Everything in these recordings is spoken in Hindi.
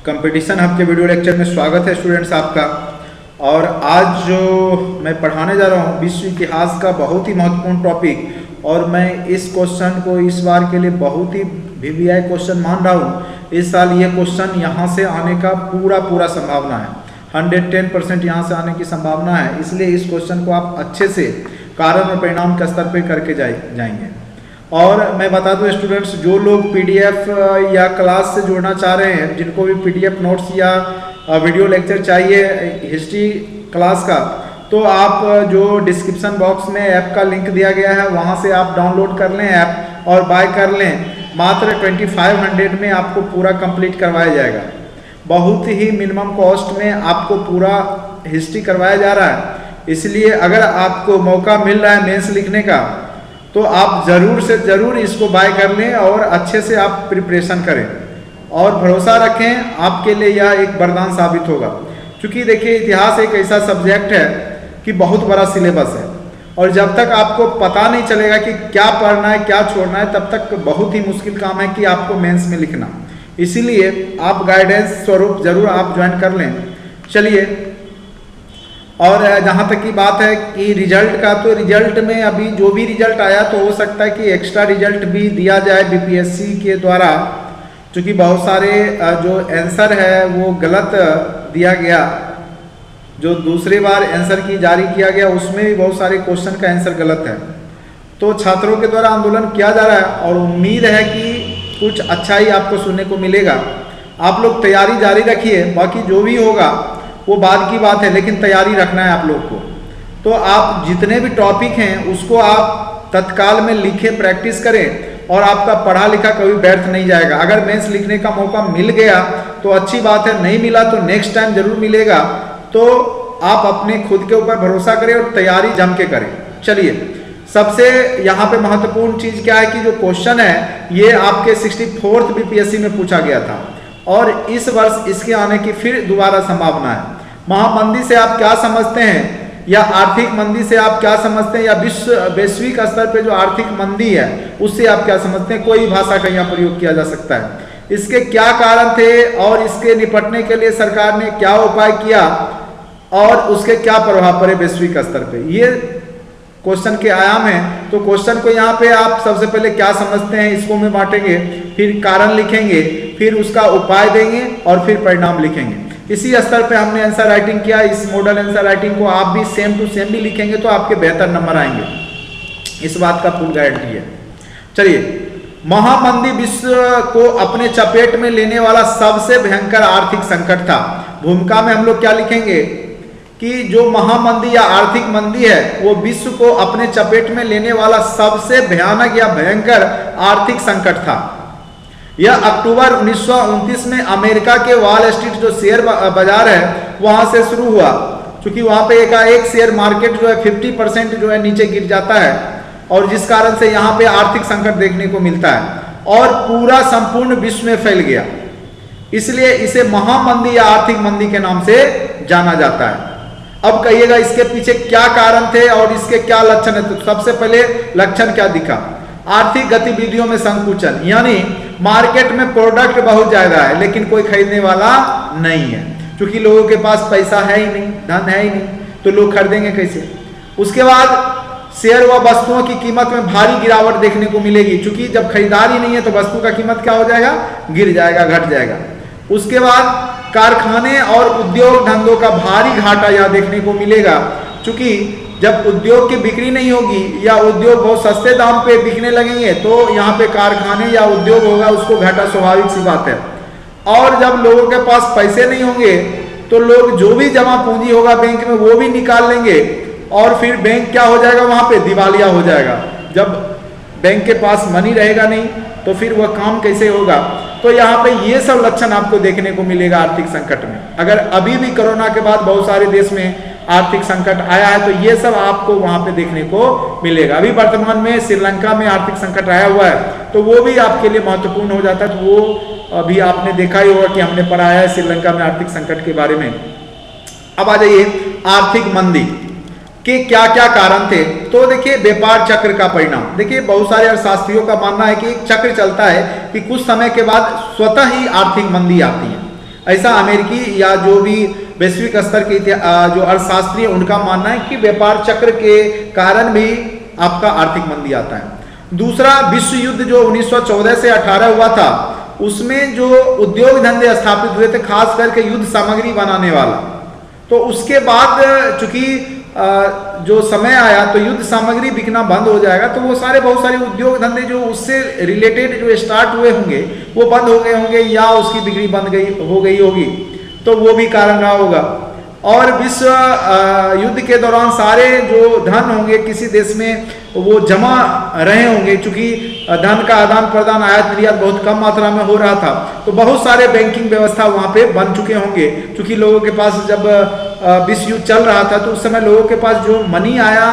कंपटीशन हब के वीडियो लेक्चर में स्वागत है स्टूडेंट्स आपका। और आज जो मैं पढ़ाने जा रहा हूँ विश्व इतिहास का बहुत ही महत्वपूर्ण टॉपिक, और मैं इस क्वेश्चन को इस बार के लिए बहुत ही VVI क्वेश्चन मान रहा हूँ। इस साल ये क्वेश्चन यहाँ से आने का पूरा संभावना है, 110% यहाँ से आने की संभावना है। इसलिए इस क्वेश्चन को आप अच्छे से कारण और परिणाम के स्तर पर करके जाएंगे। और मैं बता दूं स्टूडेंट्स, जो लोग PDF या क्लास से जुड़ना चाह रहे हैं, जिनको भी PDF नोट्स या वीडियो लेक्चर चाहिए हिस्ट्री क्लास का, तो आप जो डिस्क्रिप्शन बॉक्स में ऐप का लिंक दिया गया है वहां से आप डाउनलोड कर लें ऐप और बाय कर लें। मात्र 2500 में आपको पूरा कंप्लीट करवाया जाएगा। बहुत ही मिनिमम कॉस्ट में आपको पूरा हिस्ट्री करवाया जा रहा है। इसलिए अगर आपको मौका मिल रहा है मेंस लिखने का, तो आप ज़रूर से ज़रूर इसको बाय कर लें और अच्छे से आप प्रिपरेशन करें और भरोसा रखें, आपके लिए यह एक वरदान साबित होगा। क्योंकि देखिए, इतिहास एक ऐसा सब्जेक्ट है कि बहुत बड़ा सिलेबस है, और जब तक आपको पता नहीं चलेगा कि क्या पढ़ना है क्या छोड़ना है, तब तक बहुत ही मुश्किल काम है कि आपको मेंस में लिखना। इसीलिए आप गाइडेंस स्वरूप ज़रूर आप ज्वाइन कर लें। चलिए, और जहाँ तक की बात है कि रिजल्ट का, तो रिजल्ट में अभी जो भी रिजल्ट आया तो हो सकता है कि एक्स्ट्रा रिजल्ट भी दिया जाए BPSC के द्वारा, क्योंकि बहुत सारे जो आंसर है वो गलत दिया गया। जो दूसरी बार आंसर की जारी किया गया उसमें भी बहुत सारे क्वेश्चन का आंसर गलत है। तो छात्रों के द्वारा आंदोलन किया जा रहा है और उम्मीद है कि कुछ अच्छा ही आपको सुनने को मिलेगा। आप लोग तैयारी जारी रखिए, बाकी जो भी होगा वो बाद की बात है, लेकिन तैयारी रखना है आप लोग को। तो आप जितने भी टॉपिक हैं उसको आप तत्काल में लिखें, प्रैक्टिस करें, और आपका पढ़ा लिखा कभी व्यर्थ नहीं जाएगा। अगर मेंस लिखने का मौका मिल गया तो अच्छी बात है, नहीं मिला तो नेक्स्ट टाइम जरूर मिलेगा। तो आप अपने खुद के ऊपर भरोसा करें और तैयारी जम के करें। चलिए, सबसे यहाँ पे महत्वपूर्ण चीज क्या है कि जो क्वेश्चन है ये आपके 64th BPSC में पूछा गया था, और इस वर्ष इसके आने की फिर दोबारा संभावना है। महामंदी से आप क्या समझते हैं, या आर्थिक मंदी से आप क्या समझते हैं, या वैश्विक स्तर पे जो आर्थिक मंदी है उससे आप क्या समझते हैं, कोई भाषा का यहाँ प्रयोग किया जा सकता है। इसके क्या कारण थे और इसके निपटने के लिए सरकार ने क्या उपाय किया और उसके क्या प्रभाव पड़े वैश्विक स्तर पे, ये क्वेश्चन के आयाम है। तो क्वेश्चन को यहाँ पे आप सबसे पहले क्या समझते हैं इसको में बांटेंगे, फिर कारण लिखेंगे, फिर उसका उपाय देंगे और फिर परिणाम लिखेंगे। इसी स्तर पे हमने आंसर राइटिंग किया। इस मॉडल आंसर राइटिंग को आप भी सेम टू सेम भी लिखेंगे तो आपके बेहतर नंबर आएंगे, इस बात का फुल गारंटी है। चलिए, महामंदी विश्व को अपने चपेट में लेने वाला सबसे भयंकर आर्थिक संकट था। भूमिका में हम लोग क्या लिखेंगे कि जो महामंदी या आर्थिक मंदी है वो विश्व को अपने चपेट में लेने वाला सबसे भयानक या भयंकर आर्थिक संकट था। यह अक्टूबर 1929 में अमेरिका के वॉल स्ट्रीट जो शेयर बाजार है वहां से शुरू हुआ, क्योंकि वहां पे एक शेयर मार्केट जो है 50% जो है नीचे गिर जाता है, और जिस कारण से यहाँ पे आर्थिक संकट देखने को मिलता है और पूरा संपूर्ण विश्व में फैल गया। इसलिए इसे महामंदी या आर्थिक मंदी के नाम से जाना जाता है। अब कहिएगा इसके पीछे क्या कारण थे और इसके क्या लक्षण है। तो सबसे पहले लक्षण क्या दिखा, आर्थिक गतिविधियों में संकुचन, यानी मार्केट में प्रोडक्ट बहुत ज्यादा है लेकिन कोई खरीदने वाला नहीं है, क्योंकि लोगों के पास पैसा है ही नहीं, धन है ही नहीं, तो लोग खरीदेंगे कैसे। उसके बाद शेयर व वस्तुओं की कीमत में भारी गिरावट देखने को मिलेगी, क्योंकि जब खरीदार ही नहीं है तो वस्तु का कीमत क्या हो जाएगा, गिर जाएगा, घट जाएगा। उसके बाद कारखाने और उद्योग धंधों का भारी घाटा यहाँ देखने को मिलेगा, क्योंकि जब उद्योग की बिक्री नहीं होगी या उद्योग बहुत सस्ते दाम पे बिकने लगेंगे तो यहाँ पे कारखाने या उद्योग होगा, उसको घाटा स्वाभाविक सी बात है। और जब लोगों के पास पैसे नहीं होंगे तो लोग जो भी जमा पूंजी होगा बैंक में वो भी निकाल लेंगे, और फिर बैंक क्या हो जाएगा, वहां पे दिवालिया हो जाएगा। जब बैंक के पास मनी रहेगा नहीं तो फिर वह काम कैसे होगा। तो यहाँ पे ये सब लक्षण आपको देखने को मिलेगा आर्थिक संकट में। अगर अभी भी कोरोना के बाद बहुत सारे देश में आर्थिक संकट आया है तो ये सब आपको वहां पे देखने को मिलेगा। अभी वर्तमान में श्रीलंका में आर्थिक संकट आया हुआ है, तो वो भी आपके लिए महत्वपूर्ण हो जाता है। तो वो अभी आपने देखा ही होगा कि हमने पढ़ाया है श्रीलंका में आर्थिक संकट के बारे में। अब आ जाइए आर्थिक मंदी के क्या क्या कारण थे। तो देखिए, व्यापार चक्र का परिणाम। देखिए, बहुत सारे अर्थशास्त्रियों का मानना है कि एक चक्र चलता है कि कुछ समय के बाद स्वतः ही आर्थिक मंदी आती है। ऐसा अमेरिकी या जो भी वैश्विक स्तर के जो अर्थशास्त्री है उनका मानना है कि व्यापार चक्र के कारण भी आपका आर्थिक मंदी आता है। दूसरा, विश्व युद्ध जो 1914 से 18 हुआ था, उसमें जो उद्योग धंधे स्थापित हुए थे, खास करके युद्ध सामग्री बनाने वाला, तो उसके बाद चूंकि जो समय आया तो युद्ध सामग्री बिकना बंद हो जाएगा, तो वो बहुत सारे उद्योग धंधे जो उससे रिलेटेड जो स्टार्ट हुए होंगे वो बंद हो गए होंगे या उसकी बिक्री बंद हो गई होगी, तो वो भी कारण रहा होगा। और विश्व युद्ध के दौरान सारे जो धन होंगे किसी देश में वो जमा रहे होंगे, चूंकि धन का आदान प्रदान आयात निर्यात बहुत कम मात्रा में हो रहा था, तो बहुत सारे बैंकिंग व्यवस्था वहाँ पे बन चुके होंगे। चूंकि लोगों के पास जब विश्व युद्ध चल रहा था तो उस समय लोगों के पास जो मनी आया,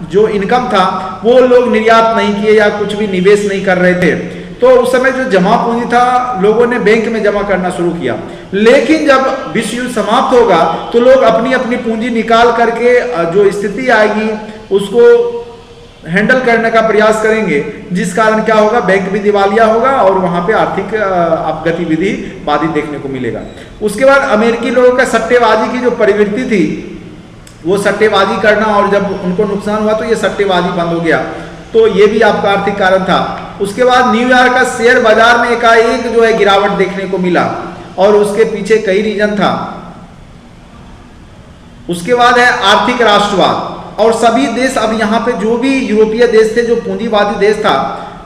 जो इनकम था, वो लोग निर्यात नहीं किए या कुछ भी निवेश नहीं कर रहे थे, तो उस समय जो जमा पूंजी था लोगों ने बैंक में जमा करना शुरू किया। लेकिन जब विश्व युद्ध समाप्त होगा तो लोग अपनी अपनी पूंजी निकाल करके जो स्थिति आएगी उसको हैंडल करने का प्रयास करेंगे, जिस कारण क्या होगा, बैंक भी दिवालिया होगा और वहां पे आर्थिक गतिविधि बाधित देखने को मिलेगा। उसके बाद अमेरिकी लोगों का सट्टेबाजी की जो प्रवृत्ति थी, वो सट्टेबाजी करना, और जब उनको नुकसान हुआ तो ये सट्टेबाजी बंद हो गया, तो ये भी आपका आर्थिक कारण था। उसके बाद न्यूयॉर्क का शेयर बाजार में एकाएक जो है गिरावट देखने को मिला और उसके पीछे कई रीजन था। उसके बाद है आर्थिक राष्ट्रवाद, और सभी देश अब यहाँ पे जो भी यूरोपीय देश थे, जो पूंजीवादी देश था,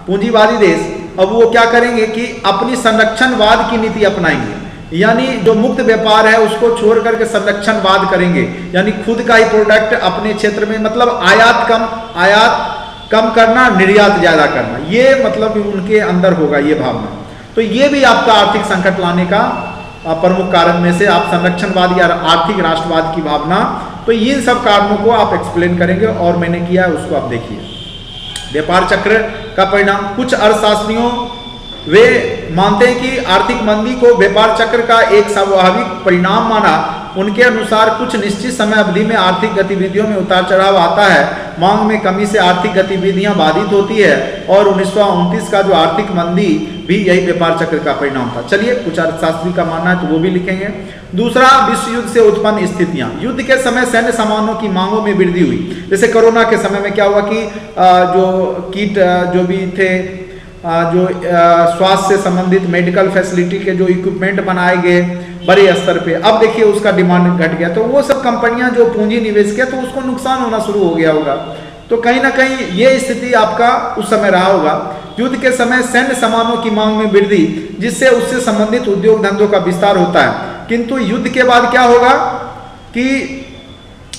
पूंजीवादी देश, अब वो क्या करेंगे कि अपनी संरक्षणवाद की नीति अपनाएंगे, यानी जो मुक्त व्यापार है उसको छोड़ करके संरक्षणवाद करेंगे, यानी खुद का ही प्रोडक्ट अपने क्षेत्र में, मतलब आयात कम करना, निर्यात ज्यादा करना, ये मतलब उनके अंदर होगा ये भावना। तो ये भी आपका आर्थिक संकट लाने का प्रमुख कारण में से आप संरक्षणवाद या आर्थिक राष्ट्रवाद की भावना, तो इन सब कारणों को आप एक्सप्लेन करेंगे और मैंने किया है उसको आप देखिए। व्यापार चक्र का परिणाम, कुछ अर्थशास्त्रियों वे मानते हैं कि आर्थिक मंदी को व्यापार चक्र का एक स्वाभाविक परिणाम माना। उनके अनुसार कुछ निश्चित समय अवधि में आर्थिक गतिविधियों में उतार चढ़ाव आता है, मांग में कमी से आर्थिक गतिविधियां बाधित होती है, और 1929 का जो आर्थिक मंदी भी यही व्यापार चक्र का परिणाम था। चलिए, कुछ अर्थशास्त्री का मानना है तो वो भी लिखेंगे। दूसरा, विश्व युद्ध से उत्पन्न स्थितियां, युद्ध के समय सैन्य सामानों की मांगों में वृद्धि हुई। जैसे कोरोना के समय में क्या हुआ कि जो किट जो भी थे, जो स्वास्थ्य से संबंधित मेडिकल फैसिलिटी के जो इक्विपमेंट बनाए गए बड़े स्तर पे, अब देखिए उसका डिमांड घट गया, तो वो सब कंपनियां जो पूंजी निवेश किया तो उसको नुकसान होना शुरू हो गया होगा। तो कहीं ना कहीं ये स्थिति आपका उस समय रहा होगा। युद्ध के समय सैन्य सामानों की मांग में वृद्धि, जिससे उससे संबंधित उद्योग धंधों का विस्तार होता है। किंतु युद्ध के बाद क्या होगा कि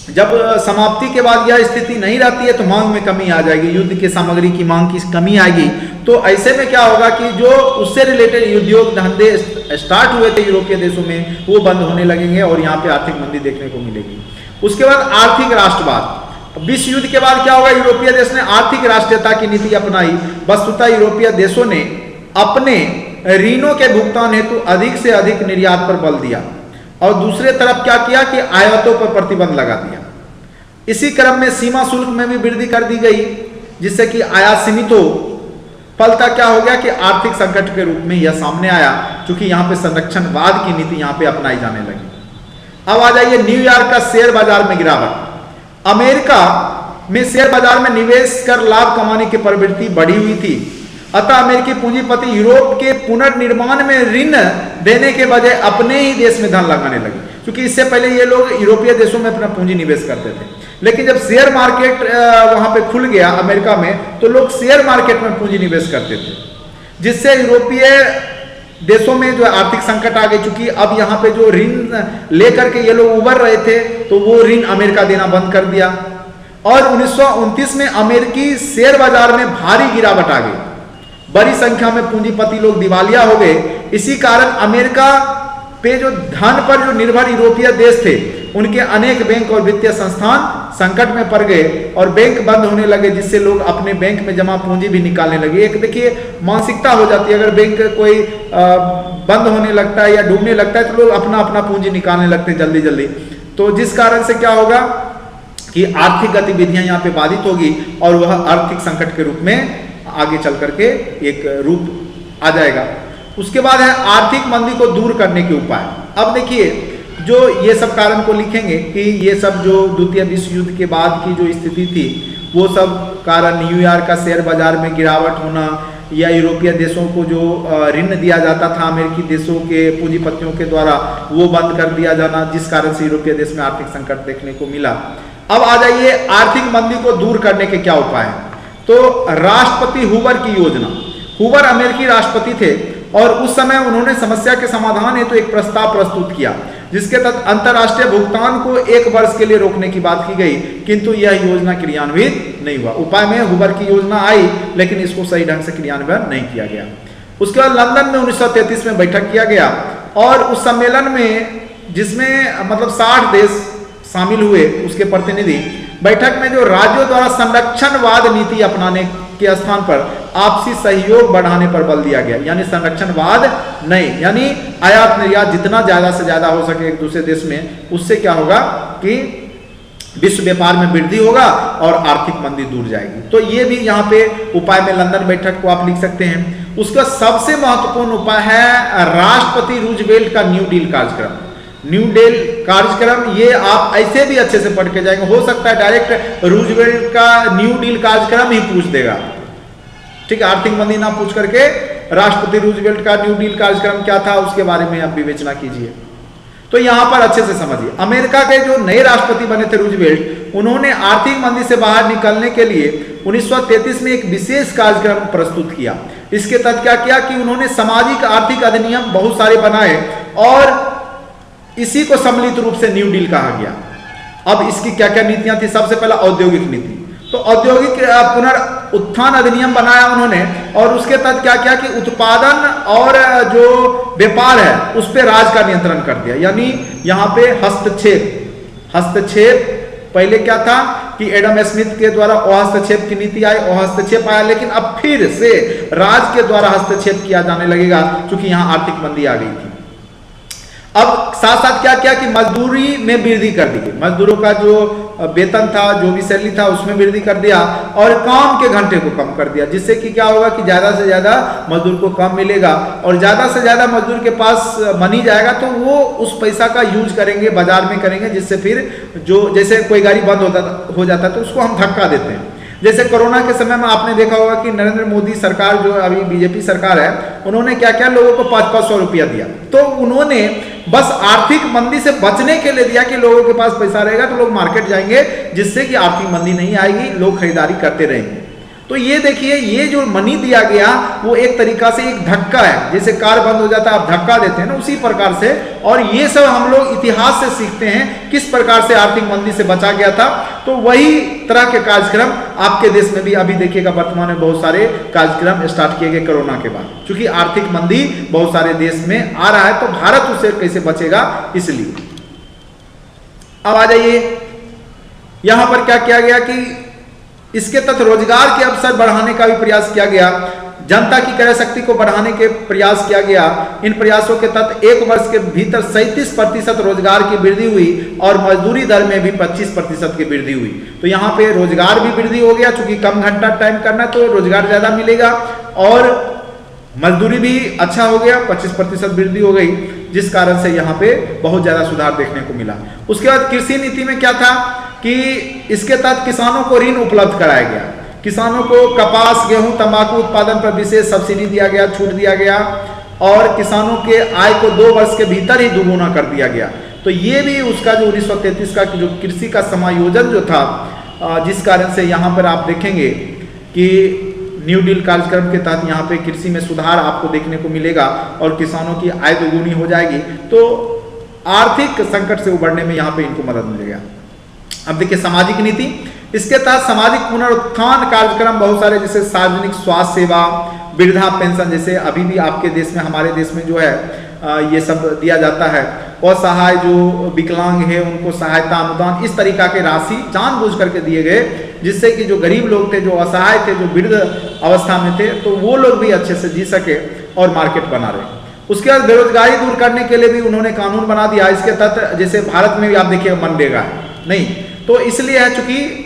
जब समाप्ति के बाद यह स्थिति नहीं रहती है तो मांग में कमी आ जाएगी, युद्ध के सामग्री की मांग की कमी आएगी। तो ऐसे में क्या होगा कि जो उससे रिलेटेड उद्योग धंधे स्टार्ट हुए थे यूरोपीय देशों में, वो बंद होने लगेंगे और यहाँ पे आर्थिक मंदी देखने को मिलेगी। उसके बाद आर्थिक राष्ट्रवाद, विश्व युद्ध के बाद क्या होगा, यूरोपीय देश ने आर्थिक राष्ट्रीयता की नीति अपनाई। वस्तुतः यूरोपीय देशों ने अपने ऋणों के भुगतान हेतु अधिक से अधिक निर्यात पर बल दिया और दूसरे तरफ क्या किया कि आयातों पर प्रतिबंध लगा दिया। इसी क्रम में सीमा शुल्क में भी वृद्धि कर दी गई, जिससे कि आयात सीमित हो। फलतः क्या हो गया कि आर्थिक संकट के रूप में यह सामने आया, क्योंकि यहाँ पे संरक्षणवाद की नीति यहाँ पे अपनाई जाने लगी। अब आ जाइए न्यूयॉर्क का शेयर बाजार में गिरावट। अमेरिका में शेयर बाजार में निवेश कर लाभ कमाने की प्रवृत्ति बढ़ी हुई थी, अतः अमेरिकी पूंजीपति यूरोप के पुनर्निर्माण में ऋण देने के बजाय अपने ही देश में धन लगाने लगे, क्योंकि इससे पहले ये लोग यूरोपीय देशों में अपना पूंजी निवेश करते थे। लेकिन जब शेयर मार्केट वहां पे खुल गया अमेरिका में, तो लोग शेयर मार्केट में पूंजी निवेश करते थे, जिससे यूरोपीय देशों में जो आर्थिक संकट आ गई। चूंकि अब यहाँ पे जो ऋण लेकर के ये लोग उबर रहे थे, तो वो ऋण अमेरिका देना बंद कर दिया और 1929 में अमेरिकी शेयर बाजार में भारी गिरावट आ गई। बड़ी संख्या में पूंजीपति लोग दिवालिया हो गए। इसी कारण अमेरिका पे जो धन पर जो निर्भर यूरोपीय देश थे, उनके अनेक बैंक और वित्तीय संस्थान संकट में पड़ गए और बैंक बंद होने लगे, जिससे लोग अपने बैंक में जमा पूंजी भी निकालने लगे। एक देखिए मानसिकता हो जाती है, अगर बैंक कोई बंद होने लगता है या डूबने लगता है तो लोग अपना अपना पूंजी निकालने लगते हैं जल्दी जल्दी। तो जिस कारण से क्या होगा कि आर्थिक गतिविधियां यहाँ पे बाधित होगी और वह आर्थिक संकट के रूप में आगे चल करके एक रूप आ जाएगा। उसके बाद है आर्थिक मंदी को दूर करने के उपाय। अब देखिए, जो ये सब कारण को लिखेंगे कि ये सब जो द्वितीय विश्व युद्ध के बाद की जो स्थिति थी, वो सब कारण न्यूयॉर्क का शेयर बाजार में गिरावट होना, या यूरोपीय देशों को जो ऋण दिया जाता था अमेरिकी देशों के पूंजीपतियों के द्वारा, वो बंद कर दिया जाना, जिस कारण से यूरोपीय देश में आर्थिक संकट देखने को मिला। अब आ जाइए आर्थिक मंदी को दूर करने के क्या उपाय हैं। तो राष्ट्रपति हुवर की योजना, हुवर अमेरिकी राष्ट्रपति थे और उस समय उन्होंने समस्या के समाधान हेतु एक प्रस्ताव प्रस्तुत किया, जिसके तहत अंतर्राष्ट्रीय भुगतान को 1 वर्ष के लिए रोकने की बात की गई, किंतु यह योजना क्रियान्वित नहीं हुआ। उपाय में हुवर की योजना आई, लेकिन इसको सही ढंग से क्रियान्वयन नहीं किया गया। उसके बाद लंदन में 1933 में बैठक किया गया और उस सम्मेलन में, जिसमें मतलब 60 देश शामिल हुए, उसके प्रतिनिधि, बैठक में जो राज्यों द्वारा संरक्षणवाद नीति अपनाने के स्थान पर आपसी सहयोग बढ़ाने पर बल दिया गया। यानी संरक्षणवाद नहीं, यानी आयात निर्यात जितना ज्यादा से ज्यादा हो सके एक दूसरे देश में, उससे क्या होगा कि विश्व व्यापार में वृद्धि होगा और आर्थिक मंदी दूर जाएगी। तो ये भी यहाँ पे उपाय में लंदन बैठक को आप लिख सकते हैं। उसका सबसे महत्वपूर्ण उपाय है राष्ट्रपति रूजवेल्ट का न्यू डील कार्यक्रम। न्यू डील कार्यक्रम ये आप ऐसे भी अच्छे से पढ़ के जाएंगे, हो सकता है डायरेक्ट रूजवेल्ट का न्यू डील कार्यक्रम ही पूछ देगा, ठीक है, आर्थिक मंदी ना पूछ करके राष्ट्रपति रूजवेल्ट का न्यू डील कार्यक्रम क्या था उसके बारे में आप विवेचना कीजिए। तो यहां पर अच्छे से समझिए, अमेरिका के जो नए राष्ट्रपति बने थे रूजवेल्ट, उन्होंने आर्थिक मंदी से बाहर निकलने के लिए 1933 में एक विशेष कार्यक्रम प्रस्तुत किया। इसके तहत क्या किया कि उन्होंने सामाजिक आर्थिक अधिनियम बहुत सारे बनाए और इसी को सम्मिलित रूप से न्यू डील कहा गया। अब इसकी क्या क्या नीतियां थी? सबसे पहला औद्योगिक नीति, तो औद्योगिक पुनरुत्थान अधिनियम बनाया उन्होंने और उसके तहत क्या किया कि उत्पादन और जो व्यापार है उस पर राज का नियंत्रण कर दिया। यानी यहाँ पे हस्तक्षेप पहले क्या था कि एडम स्मिथ के द्वारा अहस्तक्षेप की नीति आई, अहस्तक्षेप आया, लेकिन अब फिर से राज के द्वारा हस्तक्षेप किया जाने लगेगा क्योंकि यहाँ आर्थिक मंदी आ गई थी। अब साथ साथ क्या किया कि मजदूरी में वृद्धि कर दी, मजदूरों का जो वेतन था, जो भी सैलरी था, उसमें वृद्धि कर दिया और काम के घंटे को कम कर दिया, जिससे कि क्या होगा कि ज्यादा से ज्यादा मजदूर को कम मिलेगा और ज्यादा से ज्यादा मजदूर के पास मनी जाएगा तो वो उस पैसा का यूज करेंगे, बाजार में करेंगे, जिससे फिर जो जैसे कोई गाड़ी बंद हो जाता है तो उसको हम धक्का देते हैं। जैसे कोरोना के समय में आपने देखा होगा कि नरेंद्र मोदी सरकार, जो अभी बीजेपी सरकार है, उन्होंने क्या क्या लोगों को 500-500 रुपया दिया। तो उन्होंने बस आर्थिक मंदी से बचने के लिए दिया कि लोगों के पास पैसा रहेगा तो लोग मार्केट जाएंगे, जिससे कि आर्थिक मंदी नहीं आएगी, लोग खरीदारी करते रहेंगे। तो ये देखिए, ये जो मनी दिया गया वो एक तरीका से एक धक्का है, जैसे कार बंद हो जाता है आप धक्का देते हैं ना, उसी प्रकार से। और ये सब हम लोग इतिहास से सीखते हैं किस प्रकार से आर्थिक मंदी से बचा गया था। तो वही तरह के कार्यक्रम आपके देश में भी अभी देखिएगा, वर्तमान में बहुत सारे कार्यक्रम स्टार्ट किए गए कोरोना के बाद, क्योंकि आर्थिक मंदी बहुत सारे देश में आ रहा है, तो भारत उससे कैसे बचेगा, इसलिए। अब आ जाइए, यहां पर क्या किया गया कि इसके तहत रोजगार के अवसर बढ़ाने का भी प्रयास किया गया, जनता की क्रय शक्ति को बढ़ाने के प्रयास किया गया। इन प्रयासों के तहत 1 वर्ष के भीतर 37% रोजगार की वृद्धि हुई और मजदूरी दर में भी 25% की वृद्धि हुई। तो यहाँ पे रोजगार भी वृद्धि हो गया, चूंकि कम घंटा टाइम करना तो रोजगार ज्यादा मिलेगा और मजदूरी भी अच्छा हो गया, 25% वृद्धि हो गई, जिस कारण से यहाँ पे बहुत ज्यादा सुधार देखने को मिला। उसके बाद कृषि नीति में क्या था कि इसके तहत किसानों को ऋण उपलब्ध कराया गया, किसानों को कपास, गेहूं, तंबाकू उत्पादन पर विशेष सब्सिडी दिया गया, छूट दिया गया और किसानों के आय को 2 वर्ष के भीतर ही दुगुना कर दिया गया। तो ये भी उसका जो 1933 का जो कृषि का समायोजन जो था, जिस कारण से यहाँ पर आप देखेंगे कि न्यू डील कार्यक्रम के तहत यहाँ पे कृषि में सुधार आपको देखने को मिलेगा और किसानों की आय दोगुनी हो जाएगी, तो आर्थिक संकट से उबरने में यहाँ पे इनको मदद मिलेगा। अब देखिए सामाजिक नीति, इसके तहत सामाजिक पुनरुत्थान कार्यक्रम बहुत सारे, जैसे सार्वजनिक स्वास्थ्य सेवा, वृद्धा पेंशन, जैसे अभी भी आपके देश में, हमारे देश में जो है ये सब दिया जाता है। असहाय जो विकलांग है उनको सहायता अनुदान, इस तरीका के राशि जानबूझ करके दिए गए, जिससे कि जो गरीब लोग थे, जो असहाय थे, जो वृद्ध अवस्था में थे, तो वो लोग भी अच्छे से जी सके और मार्केट बना रहे। उसके बाद बेरोजगारी दूर करने के लिए भी उन्होंने कानून बना दिया। इसके तहत जैसे भारत में भी आप देखिए मनरेगा है नहीं, तो इसलिए है चूंकि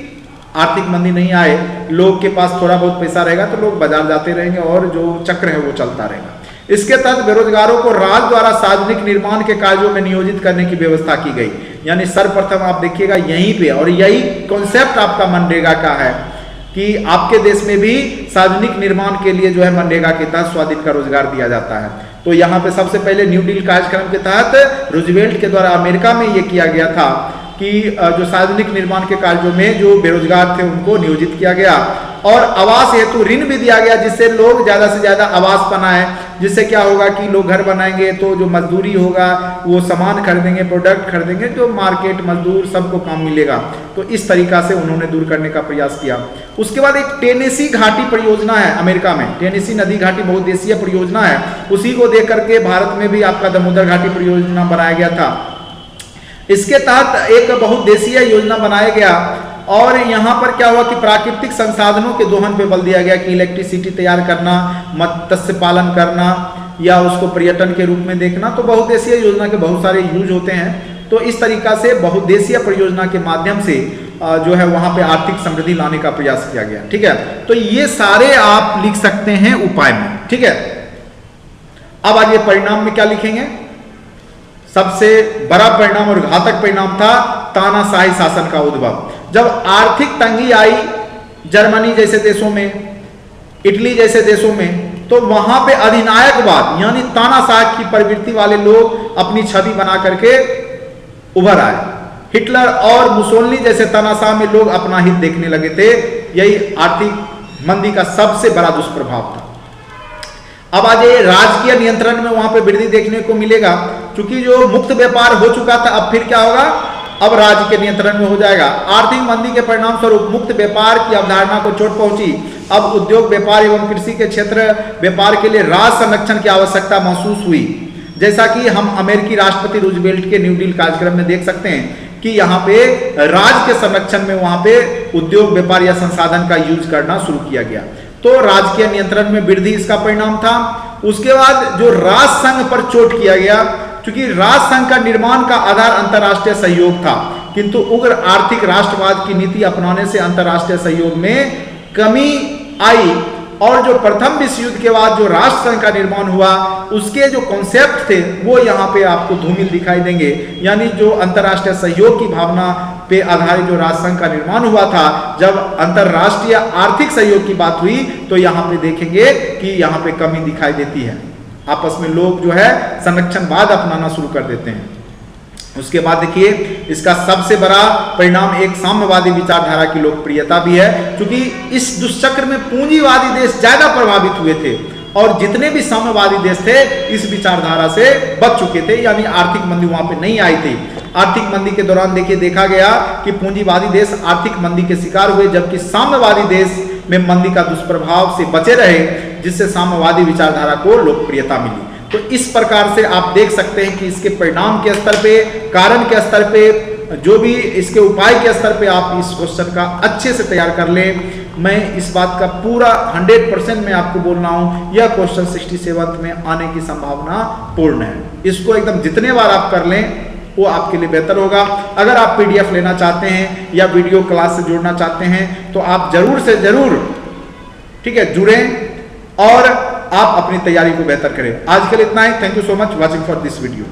आर्थिक मंदी नहीं आए, लोग के पास थोड़ा बहुत पैसा रहेगा तो लोग बाजार जाते रहेंगे और जो चक्र है वो चलता रहेगा। इसके तहत बेरोजगारों को राज्य द्वारा सार्वजनिक निर्माण के कार्यों में नियोजित करने की व्यवस्था की गई। यानी सर्वप्रथम आप देखिएगा यहीं पे, और यही कॉन्सेप्ट आपका मनरेगा का है कि आपके देश में भी सार्वजनिक निर्माण के लिए जो है मनरेगा के तहत स्वादिष्ट का रोजगार दिया जाता है। तो यहाँ पे सबसे पहले न्यू डील कार्यक्रम के तहत रूजवेल्ट के द्वारा अमेरिका में ये किया गया था कि जो सार्वजनिक निर्माण के कार्यों में जो बेरोजगार थे उनको नियोजित किया गया, और आवास हेतु ऋण भी दिया गया जिससे लोग ज्यादा से ज्यादा आवास बनाए। जिससे क्या होगा कि लोग घर बनाएंगे तो जो मजदूरी होगा वो सामान खरीदेंगे, प्रोडक्ट खरीदेंगे, जो मार्केट मजदूर सबको काम मिलेगा। तो इस तरीका से उन्होंने दूर करने का प्रयास किया। उसके बाद एक टेनेसी घाटी परियोजना है अमेरिका में, टेनेसी नदी घाटी बहुउद्देशीय परियोजना है, उसी को देख करके भारत में भी आपका दामोदर घाटी परियोजना बनाया गया था। इसके तहत एक बहुउद्देशीय योजना बनाया गया, और यहाँ पर क्या हुआ कि प्राकृतिक संसाधनों के दोहन पे बल दिया गया कि इलेक्ट्रिसिटी तैयार करना, मत्स्य पालन करना या उसको पर्यटन के रूप में देखना। तो बहुउद्देशीय योजना के बहुत सारे यूज होते हैं। तो इस तरीका से बहुउद्देशीय परियोजना के माध्यम से जो है वहां पे आर्थिक समृद्धि लाने का प्रयास किया गया। ठीक है, तो ये सारे आप लिख सकते हैं उपाय में। ठीक है, अब आगे परिणाम में क्या लिखेंगे? सबसे बड़ा परिणाम और घातक परिणाम था तानाशाही शासन का उद्भव। जब आर्थिक तंगी आई जर्मनी जैसे देशों में, इटली जैसे देशों में, तो वहां पे अधिनायकवाद यानी तानाशाह की प्रवृत्ति वाले लोग अपनी छवि बना करके उभर आए। हिटलर और मुसोलिनी जैसे तानाशाह में लोग अपना हित देखने लगे थे। यही आर्थिक मंदी का सबसे बड़ा दुष्प्रभाव था। अब आज ये राजकीय नियंत्रण में वहां पे वृद्धि देखने को मिलेगा, क्योंकि जो मुक्त व्यापार हो चुका था, अब फिर क्या होगा? अब राज्य के नियंत्रण में हो जाएगा। आर्थिक मंदी के परिणाम स्वरूप मुक्त व्यापार की अवधारणा को चोट पहुंची। अब उद्योग व्यापार एवं कृषि के क्षेत्र व्यापार के लिए राज्य संरक्षण की आवश्यकता महसूस हुई। जैसा कि हम अमेरिकी राष्ट्रपति रूजवेल्ट के न्यू डील कार्यक्रम में देख सकते हैं कि यहाँ पे राज्य के संरक्षण में वहां पे उद्योग व्यापार या संसाधन का यूज करना शुरू किया गया। तो राजकीय नियंत्रण में वृद्धि इसका परिणाम था। उसके बाद जो राष्ट्र संघ पर चोट किया गया, क्योंकि राष्ट्र संघ का निर्माण का आधार अंतर्राष्ट्रीय सहयोग था, किंतु उग्र आर्थिक राष्ट्रवाद की नीति अपनाने से अंतर्राष्ट्रीय सहयोग में कमी आई, और जो प्रथम विश्व युद्ध के बाद जो राष्ट्र संघ का निर्माण हुआ उसके जो कॉन्सेप्ट थे वो यहाँ पे आपको धूमिल दिखाई देंगे। यानी जो अंतर्राष्ट्रीय सहयोग की भावना पे आधारित जो राष्ट्र संघ का निर्माण हुआ था, जब अंतर्राष्ट्रीय आर्थिक सहयोग की बात हुई तो यहाँ पे देखेंगे कि यहाँ पे कमी दिखाई देती है। आपस में लोग जो है संरक्षणवाद अपनाना शुरू कर देते हैं। उसके बाद देखिए इसका सबसे बड़ा परिणाम एक साम्यवादी विचारधारा की लोकप्रियता भी है, क्योंकि इस दुष्चक्र में पूंजीवादी देश ज्यादा प्रभावित हुए थे और जितने भी साम्यवादी देश थे इस विचारधारा से बच चुके थे, यानी आर्थिक मंदी वहां पे नहीं आई थी। आर्थिक मंदी के दौरान देखिए देखा गया कि पूंजीवादी देश आर्थिक मंदी के शिकार हुए, जबकि साम्यवादी देश में मंदी का दुष्प्रभाव से बचे रहे, जिससे साम्यवादी विचारधारा को लोकप्रियता मिली। तो इस प्रकार से आप देख सकते हैं कि इसके परिणाम के स्तर पे, कारण के स्तर पे, जो भी इसके उपाय के स्तर पे आप इस क्वेश्चन का अच्छे से तैयार कर लें। मैं इस बात का पूरा 100% मैं आपको बोल रहा हूं, यह क्वेश्चन 67 में आने की संभावना पूर्ण है। इसको एकदम जितने बार आप कर लें वो आपके लिए बेहतर होगा। अगर आप PDF लेना चाहते हैं या वीडियो क्लास से जुड़ना चाहते हैं तो आप जरूर से जरूर ठीक है जुड़ें और आप अपनी तैयारी को बेहतर करें। आज के लिए इतना ही। Thank you so much watching for this video.